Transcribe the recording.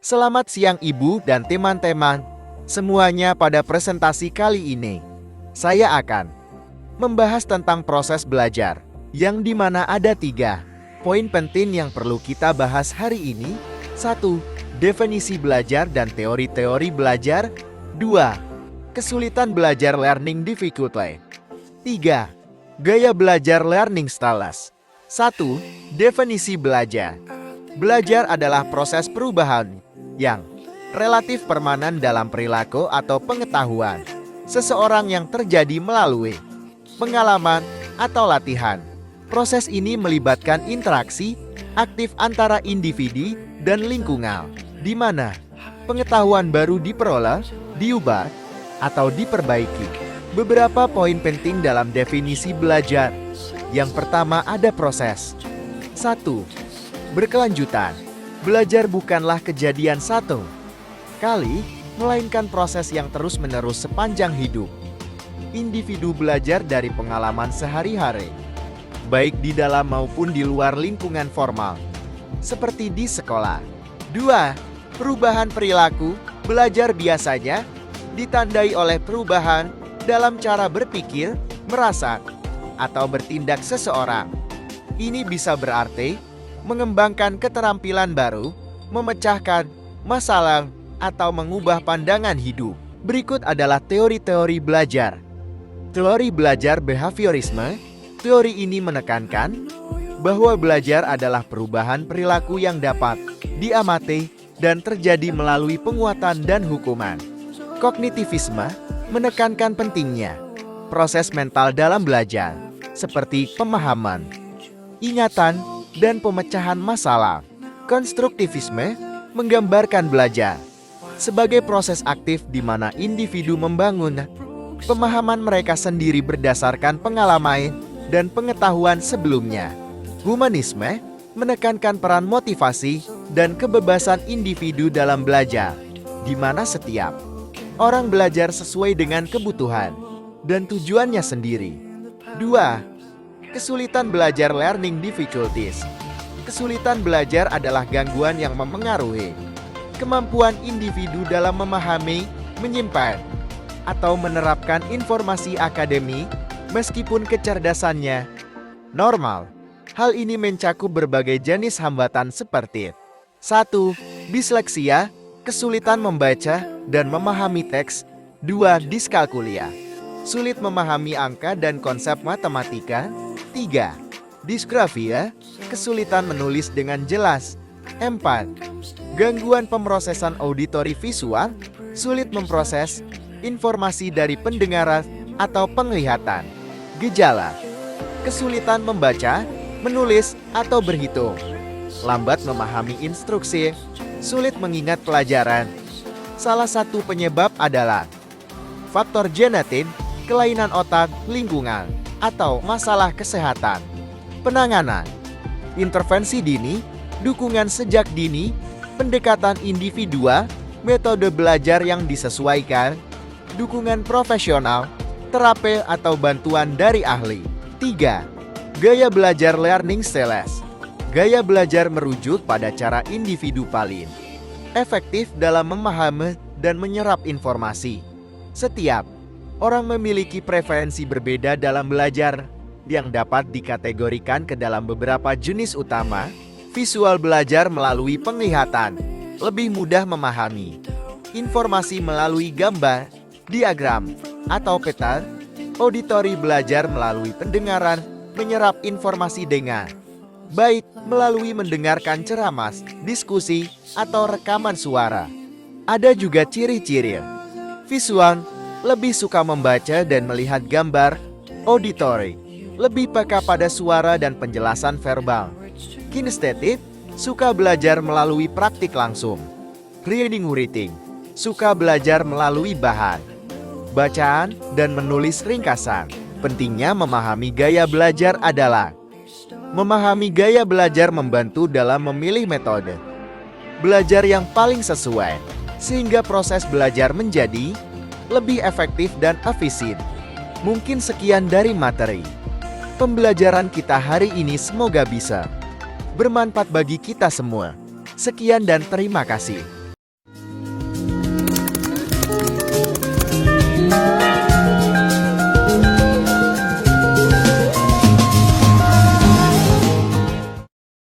Selamat siang Ibu dan teman-teman. Semuanya pada presentasi kali ini, saya akan membahas tentang proses belajar, yang dimana ada 3 poin penting yang perlu kita bahas hari ini. 1. Definisi belajar dan teori-teori belajar. 2. Kesulitan belajar learning difficulty. 3. Gaya belajar learning styles. 1. Definisi belajar. Belajar adalah proses perubahan yang relatif permanen dalam perilaku atau pengetahuan seseorang yang terjadi melalui pengalaman atau latihan. Proses ini melibatkan interaksi aktif antara individu dan lingkungan, di mana pengetahuan baru diperoleh, diubah, atau diperbaiki. Beberapa poin penting dalam definisi belajar. Yang pertama ada proses. 1. Berkelanjutan. Belajar bukanlah kejadian satu kali, melainkan proses yang terus-menerus sepanjang hidup. Individu belajar dari pengalaman sehari-hari, baik di dalam maupun di luar lingkungan formal, seperti di sekolah. 2. Perubahan perilaku. Belajar biasanya ditandai oleh perubahan dalam cara berpikir, merasa, atau bertindak seseorang. Ini bisa berarti mengembangkan keterampilan baru, memecahkan masalah, atau mengubah pandangan hidup. Berikut adalah teori-teori belajar. Teori belajar behaviorisme. Teori ini menekankan bahwa belajar adalah perubahan perilaku yang dapat diamati dan terjadi melalui penguatan dan hukuman. Kognitivisme menekankan pentingnya proses mental dalam belajar, seperti pemahaman, ingatan, dan pemecahan masalah. Konstruktivisme menggambarkan belajar sebagai proses aktif di mana individu membangun pemahaman mereka sendiri berdasarkan pengalaman dan pengetahuan sebelumnya. Humanisme menekankan peran motivasi dan kebebasan individu dalam belajar, di mana setiap orang belajar sesuai dengan kebutuhan dan tujuannya sendiri. 2. Kesulitan belajar learning difficulties. Kesulitan belajar adalah gangguan yang mempengaruhi kemampuan individu dalam memahami, menyimpan, atau menerapkan informasi akademik meskipun kecerdasannya normal. Hal ini mencakup berbagai jenis hambatan seperti 1. Disleksia, kesulitan membaca dan memahami teks. 2. Diskalkulia, sulit memahami angka dan konsep matematika. 3. Disgrafia, kesulitan menulis dengan jelas. 4. Gangguan pemrosesan auditori visual, sulit memproses informasi dari pendengaran atau penglihatan. Gejala: kesulitan membaca, menulis, atau berhitung. Lambat memahami instruksi, sulit mengingat pelajaran. Salah satu penyebab adalah faktor genetik, kelainan otak, lingkungan, atau masalah kesehatan. Penanganan: intervensi dini, dukungan sejak dini, pendekatan individual, metode belajar yang disesuaikan, dukungan profesional, terapi atau bantuan dari ahli. 3. Gaya belajar learning styles. Gaya belajar merujuk pada cara individu paling efektif dalam memahami dan menyerap informasi. Setiap orang memiliki preferensi berbeda dalam belajar yang dapat dikategorikan ke dalam beberapa jenis utama. Visual belajar melalui penglihatan, lebih mudah memahami informasi melalui gambar, diagram, atau peta. Auditori belajar melalui pendengaran, menyerap informasi dengan baik melalui mendengarkan ceramah, diskusi, atau rekaman suara. Ada juga ciri-ciri visual, lebih suka membaca dan melihat gambar. Auditori, lebih peka pada suara dan penjelasan verbal. Kinestetik, suka belajar melalui praktik langsung. Reading writing, suka belajar melalui bahan bacaan dan menulis ringkasan. Pentingnya memahami gaya belajar adalah memahami gaya belajar membantu dalam memilih metode belajar yang paling sesuai, sehingga proses belajar menjadi lebih efektif dan efisien. Mungkin sekian dari materi pembelajaran kita hari ini, semoga bisa bermanfaat bagi kita semua. Sekian dan terima kasih.